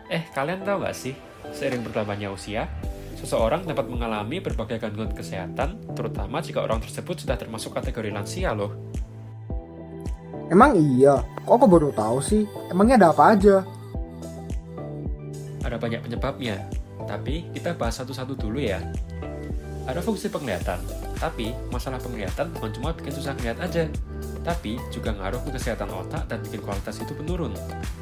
Kalian tahu nggak sih, seiring bertambahnya usia, seseorang dapat mengalami berbagai gangguan kesehatan, terutama jika orang tersebut sudah termasuk kategori lansia loh. Emang iya? Kok aku baru tahu sih? Emangnya ada apa aja? Ada banyak penyebabnya, tapi kita bahas satu-satu dulu ya. Ada fungsi penglihatan, tapi masalah penglihatan bukan cuma bikin susah ngeliat aja, tapi juga ngaruh ke kesehatan otak dan bikin kualitas hidup menurun.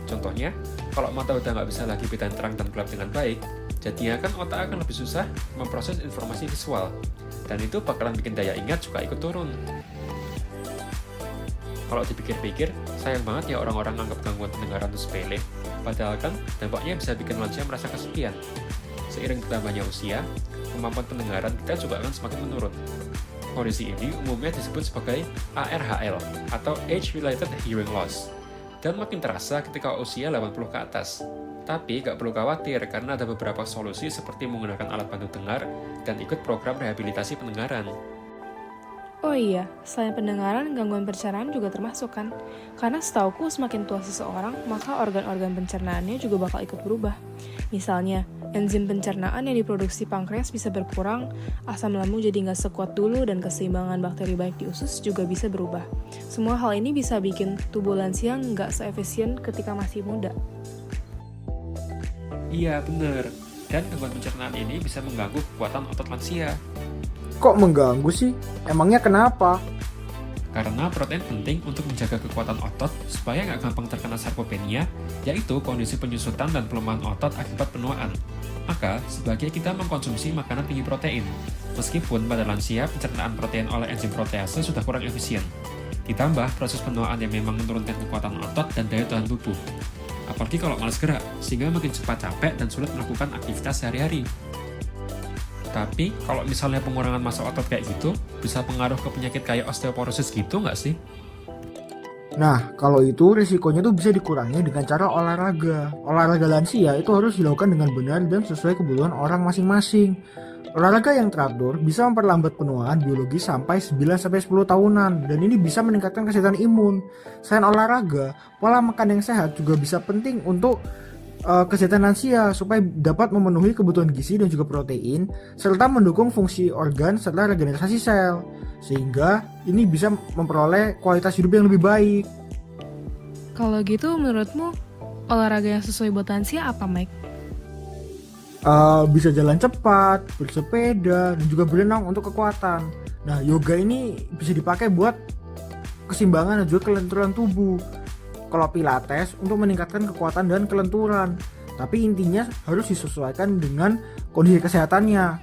Contohnya, kalau mata udah nggak bisa lagi bedain terang dan gelap dengan baik, jadinya kan otak akan lebih susah memproses informasi visual, dan itu bakalan bikin daya ingat juga ikut turun. Kalau dipikir-pikir, sayang banget ya orang-orang anggap gangguan pendengaran itu sepele, padahal kan dampaknya bisa bikin lansia merasa kesepian. Seiring bertambahnya usia, kemampuan pendengaran kita juga akan semakin menurun. Kondisi ini umumnya disebut sebagai ARHL atau Age-Related Hearing Loss, dan makin terasa ketika usia 80 ke atas. Tapi gak perlu khawatir karena ada beberapa solusi seperti menggunakan alat bantu dengar dan ikut program rehabilitasi pendengaran. Oh iya, selain pendengaran, gangguan pencernaan juga termasuk kan? Karena setauku semakin tua seseorang, maka organ-organ pencernaannya juga bakal ikut berubah. Misalnya, enzim pencernaan yang diproduksi pankreas bisa berkurang, asam lambung jadi nggak sekuat dulu, dan keseimbangan bakteri baik di usus juga bisa berubah. Semua hal ini bisa bikin tubuh lansia nggak seefisien ketika masih muda. Iya, bener. Dan gangguan pencernaan ini bisa mengganggu kekuatan otot lansia. Kok mengganggu sih? Emangnya kenapa? Karena protein penting untuk menjaga kekuatan otot supaya nggak gampang terkena sarkopenia, yaitu kondisi penyusutan dan pelemahan otot akibat penuaan. Maka, sebaiknya kita mengkonsumsi makanan tinggi protein. Meskipun pada lansia, pencernaan protein oleh enzim protease sudah kurang efisien. Ditambah proses penuaan yang memang menurunkan kekuatan otot dan daya tahan tubuh. Apalagi kalau malas gerak, sehingga makin cepat capek dan sulit melakukan aktivitas sehari-hari. Tapi, kalau misalnya pengurangan massa otot kayak gitu, bisa pengaruh ke penyakit kayak osteoporosis gitu nggak sih? Nah, kalau itu risikonya tuh bisa dikurangi dengan cara olahraga. Olahraga lansia itu harus dilakukan dengan benar dan sesuai kebutuhan orang masing-masing. Olahraga yang teratur bisa memperlambat penuaan biologis sampai 9-10 tahunan, dan ini bisa meningkatkan kesehatan imun. Selain olahraga, pola makan yang sehat juga bisa penting untuk kesehatan lansia supaya dapat memenuhi kebutuhan gizi dan juga protein serta mendukung fungsi organ serta regenerasi sel, sehingga ini bisa memperoleh kualitas hidup yang lebih baik. Kalau gitu, menurutmu olahraga yang sesuai buat lansia apa, Mike? Bisa jalan cepat, bersepeda, dan juga berenang untuk kekuatan. Nah, yoga ini bisa dipakai buat keseimbangan dan juga kelenturan tubuh. Kalau pilates untuk meningkatkan kekuatan dan kelenturan. Tapi intinya harus disesuaikan dengan kondisi kesehatannya,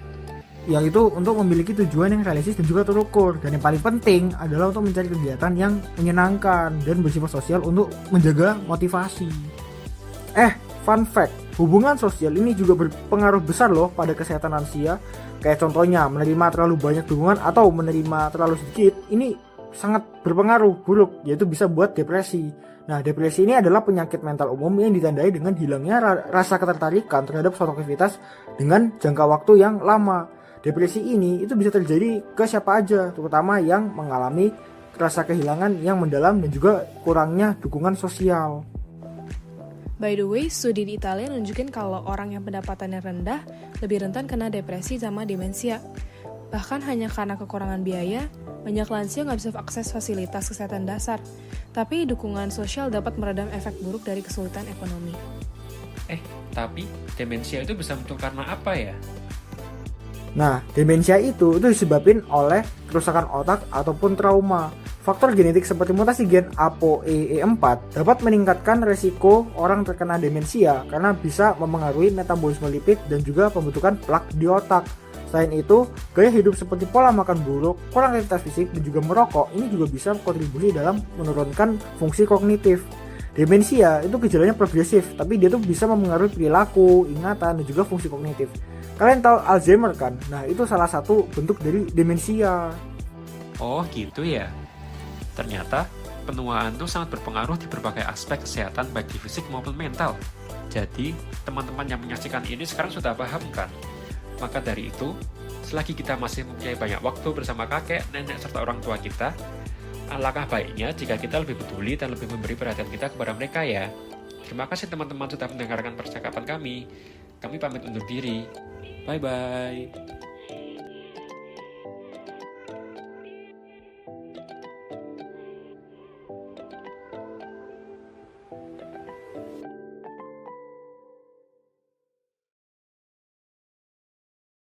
yaitu untuk memiliki tujuan yang realistis dan juga terukur. Dan yang paling penting adalah untuk mencari kegiatan yang menyenangkan dan bersifat sosial untuk menjaga motivasi. Fun fact, hubungan sosial ini juga berpengaruh besar loh pada kesehatan lansia. Kayak contohnya menerima terlalu banyak dukungan atau menerima terlalu sedikit, ini sangat berpengaruh buruk, yaitu bisa buat depresi. Nah, depresi ini adalah penyakit mental umum yang ditandai dengan hilangnya rasa ketertarikan terhadap suatu aktivitas dengan jangka waktu yang lama. Depresi ini itu bisa terjadi ke siapa aja, terutama yang mengalami rasa kehilangan yang mendalam dan juga kurangnya dukungan sosial. By the way, studi di Italia nunjukin kalau orang yang pendapatannya rendah lebih rentan kena depresi sama demensia. Bahkan hanya karena kekurangan biaya, banyak lansia nggak bisa akses fasilitas kesehatan dasar. Tapi dukungan sosial dapat meredam efek buruk dari kesulitan ekonomi. Tapi demensia itu bisa muncul karena apa ya? Nah, demensia itu disebabkan oleh kerusakan otak ataupun trauma. Faktor genetik seperti mutasi gen ApoE4 dapat meningkatkan resiko orang terkena demensia karena bisa memengaruhi metabolisme lipid dan juga pembentukan plak di otak. Selain itu, gaya hidup seperti pola makan buruk, kurang aktivitas fisik, dan juga merokok ini juga bisa kontribusi dalam menurunkan fungsi kognitif. Demensia itu gejalanya progresif, tapi dia tuh bisa memengaruhi perilaku, ingatan, dan juga fungsi kognitif. Kalian tahu Alzheimer kan? Nah, itu salah satu bentuk dari demensia. Oh gitu ya. Ternyata penuaan itu sangat berpengaruh di berbagai aspek kesehatan baik di fisik maupun mental. Jadi, teman-teman yang menyaksikan ini sekarang sudah paham kan? Maka dari itu, selagi kita masih mempunyai banyak waktu bersama kakek, nenek, serta orang tua kita, alangkah baiknya jika kita lebih peduli dan lebih memberi perhatian kita kepada mereka ya. Terima kasih teman-teman sudah mendengarkan percakapan kami. Kami pamit undur diri. Bye-bye.